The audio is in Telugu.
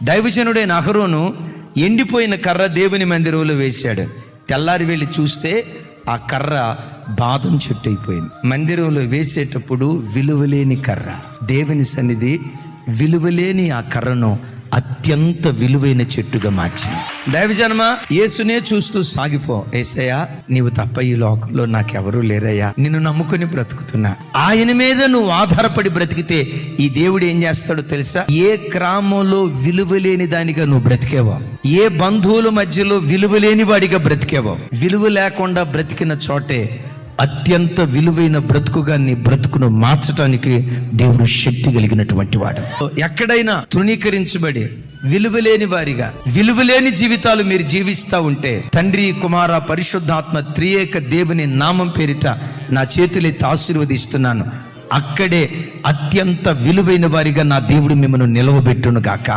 దైవజనుడైన అహరోను ఎండిపోయిన కర్ర దేవుని మందిరంలో వేశాడు. తెల్లారి వెళ్ళి చూస్తే ఆ కర్ర బాదం చెట్టు అయిపోయింది. మందిరంలో వేసేటప్పుడు విలువలేని కర్ర, దేవుని సన్నిధి విలువలేని ఆ కర్రను అత్యంత విలువైన చెట్టుగా మార్చింది. దైవజనమా, యేసునే చూస్తూ సాగిపో. యేసయ్యా, నీవు తప్ప ఈ లోకంలో నాకెవరూ లేరయ్యా, నిన్ను నమ్ముకొని బ్రతుకుతున్నా. ఆయన మీద నువ్వు ఆధారపడి బ్రతికితే ఈ దేవుడు ఏం చేస్తాడో తెలుసా? ఏ గ్రామంలో విలువలేని దానిగా నువ్వు బ్రతికేవో, ఏ బంధువుల మధ్యలో విలువలేని వాడిగా బ్రతికేవో, విలువ లేకుండా బ్రతికిన చోటే అత్యంత విలువైన బ్రతుకుగా నీ బ్రతుకును మార్చడానికి దేవుడు శక్తి కలిగినటువంటి వాడు. ఎక్కడైనా తృణీకరించబడి విలువలేని వారిగా, విలువలేని జీవితాలు మీరు జీవిస్తూ ఉంటే, తండ్రి, కుమార, పరిశుద్ధాత్మ త్రియేక దేవుని నామం పేరిట నా చేతులెత్తి ఆశీర్వదిస్తున్నాను. అక్కడే అత్యంత విలువైన వారిగా నా దేవుడు మిమ్మల్ని నిలవబెట్టును గాక.